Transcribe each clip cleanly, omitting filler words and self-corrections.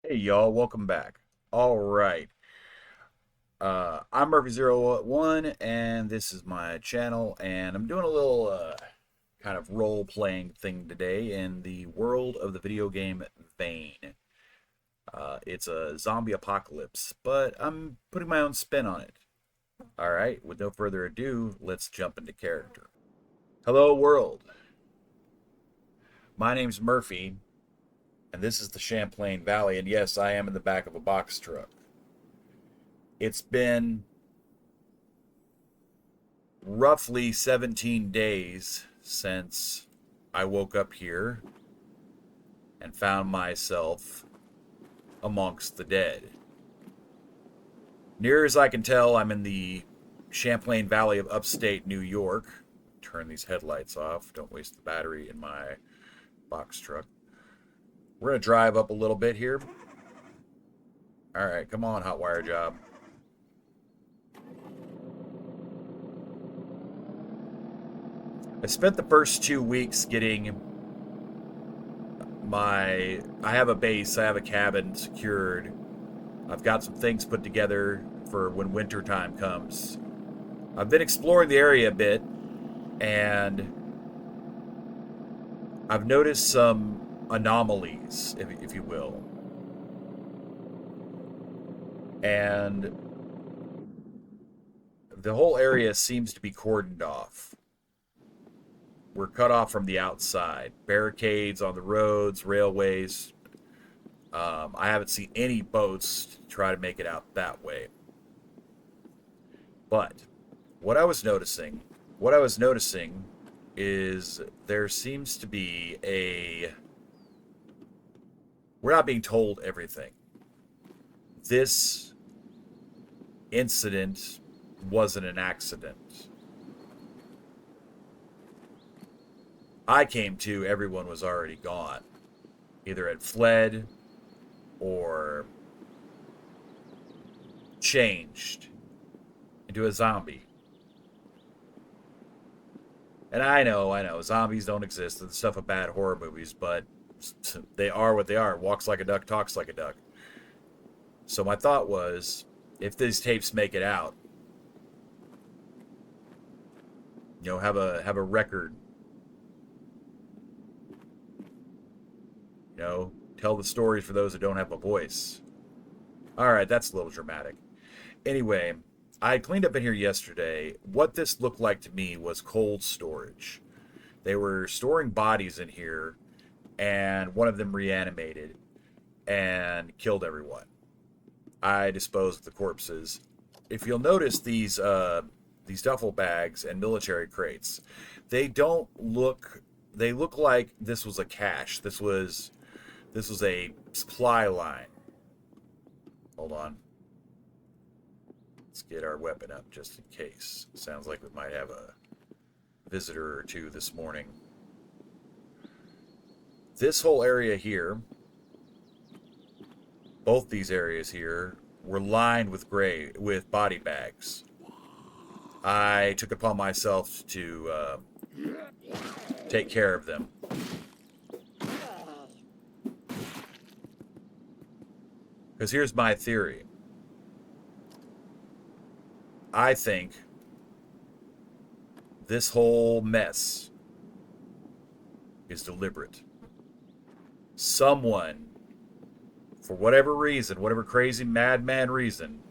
Hey y'all, welcome back. All right. I'm Murphy01 and this is my channel and I'm doing a little kind of role-playing thing today in the world of the video game Vane. It's a zombie apocalypse, but I'm putting my own spin on it. All right, with no further ado, let's jump into character. Hello world. My name's Murphy and this is the Champlain Valley, and yes, I am in the back of a box truck. It's been roughly 17 days since I woke up here and found myself amongst the dead. Near as I can tell, I'm in the Champlain Valley of upstate New York. Turn these headlights off. Don't waste the battery in my box truck. We're going to drive up a little bit here. All right, come on, hot wire job. I spent the first 2 weeks getting I have a base, I have a cabin secured. I've got some things put together for when winter time comes. I've been exploring the area a bit, and I've noticed some anomalies, if you will. And the whole area seems to be cordoned off. We're cut off from the outside. Barricades on the roads, railways. I haven't seen any boats try to make it out that way. But what I was noticing is there seems to be we're not being told everything. This incident wasn't an accident. I came to, everyone was already gone. Either had fled or changed into a zombie. And I know, zombies don't exist. It's the stuff of bad horror movies, but they are what they are. Walks like a duck, talks like a duck. So my thought was, if these tapes make it out, have a record. Tell the stories for those that don't have a voice. All right, that's a little dramatic. Anyway, I cleaned up in here yesterday. What this looked like to me was cold storage. They were storing bodies in here, and one of them reanimated and killed everyone. I disposed of the corpses. If you'll notice these duffel bags and military crates, they don't look. They look like this was a cache. This was a supply line. Hold on. Let's get our weapon up just in case. Sounds like we might have a visitor or two this morning. This whole area here, both these areas here, were lined with body bags. I took upon myself to take care of them. Because here's my theory. I think this whole mess is deliberate. Someone, for whatever reason, whatever crazy madman reason,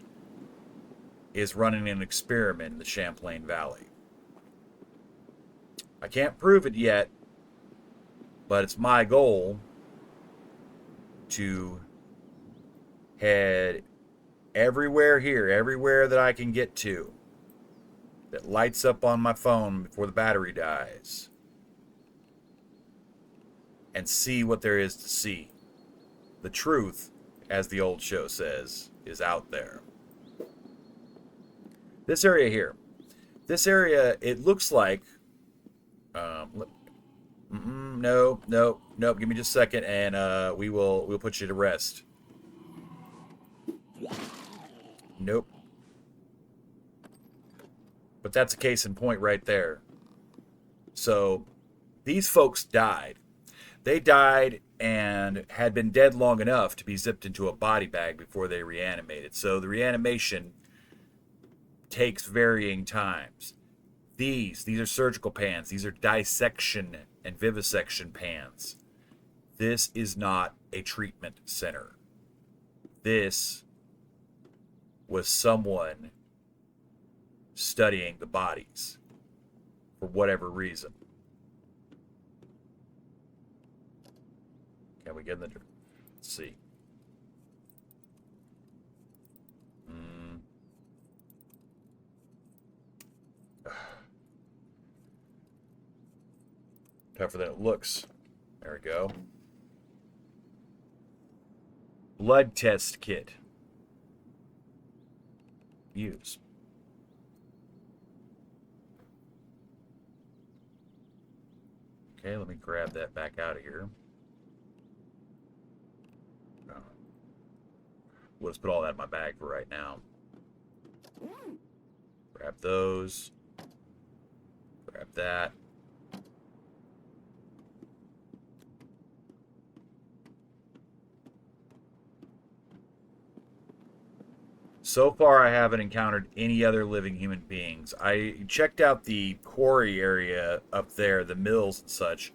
is running an experiment in the Champlain Valley. I can't prove it yet, but it's my goal to head everywhere that I can get to, that lights up on my phone before the battery dies, and see what there is to see. The truth, as the old show says, is out there. This area here, it looks like, no, no, nope. Give me just a second, and we'll put you to rest. Nope. But that's a case in point right there. So these folks died. They died and had been dead long enough to be zipped into a body bag before they reanimated. So the reanimation takes varying times. These are surgical pans. These are dissection and vivisection pans. This is not a treatment center. This was someone studying the bodies for whatever reason. Can we get in the... Let's see. Tougher than it looks. There we go. Blood test kit. Use. Okay, let me grab that back out of here. We'll just put all that in my bag for right now. Grab those. Grab that. So far, I haven't encountered any other living human beings. I checked out the quarry area up there, the mills and such.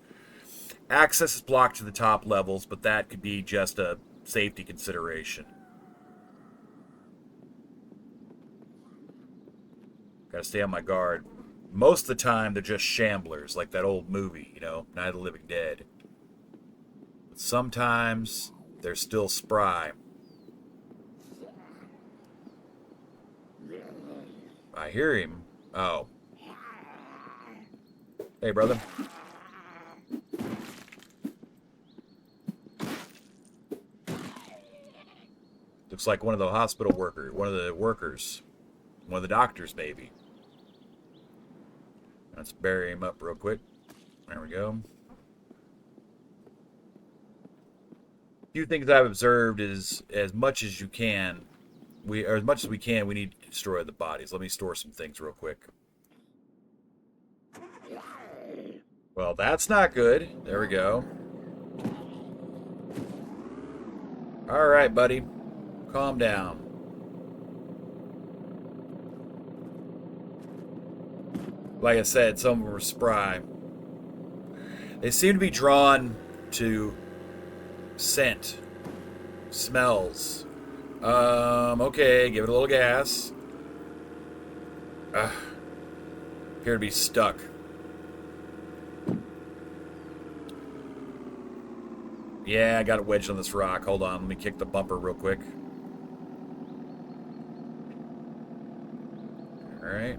Access is blocked to the top levels, but that could be just a safety consideration. Gotta stay on my guard. Most of the time, they're just shamblers, like that old movie, you know, Night of the Living Dead. But sometimes, they're still spry. I hear him. Oh. Hey, brother. Looks like one of the hospital workers, one of the doctors, maybe. Let's bury him up real quick. There we go. A few things I've observed is as much as we can, we need to destroy the bodies. Let me store some things real quick. Well, that's not good. There we go. All right, buddy. Calm down. Like I said, some of them were spry. They seem to be drawn to scent, smells. Okay, give it a little gas. Appear to be stuck. Yeah, I got it wedged on this rock. Hold on, let me kick the bumper real quick. Alright.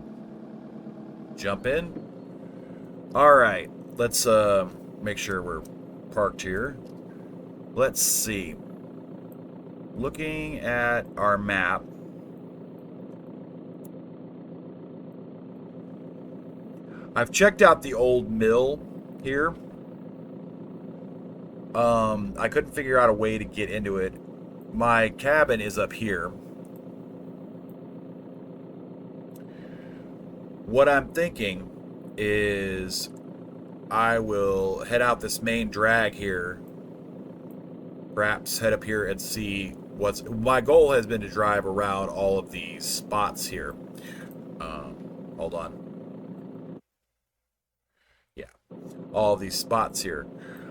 Jump in. Alright, let's make sure we're parked here. Let's see. Looking at our map. I've checked out the old mill here. I couldn't figure out a way to get into it. My cabin is up here. What I'm thinking is I will head out this main drag here. Perhaps head up here and see what's... My goal has been to drive around all of these spots here. Hold on. Yeah. All of these spots here.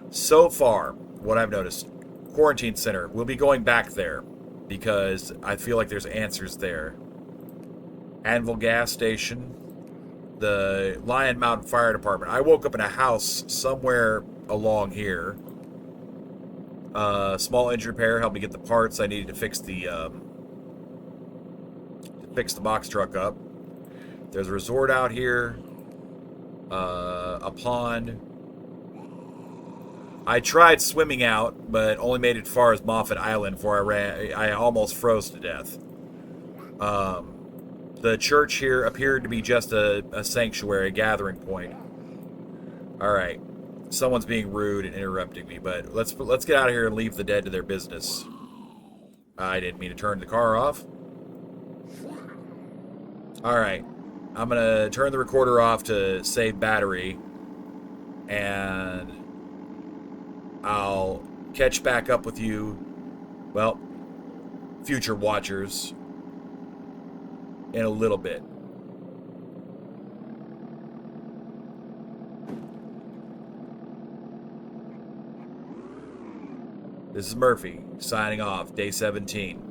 So far, what I've noticed, quarantine center, we'll be going back there because I feel like there's answers there. Anvil gas station, the Lion Mountain Fire Department. I woke up in a house somewhere along here. Small engine repair helped me get the parts I needed to fix the box truck up. There's a resort out here, a pond. I tried swimming out, but only made it far as Moffat Island before I almost froze to death. The church here appeared to be just a sanctuary, a gathering point. All right, someone's being rude and interrupting me, but let's get out of here and leave the dead to their business. I didn't mean to turn the car off. All right, I'm gonna turn the recorder off to save battery, and I'll catch back up with you, well, future watchers, in a little bit. This is Murphy, signing off, day 17.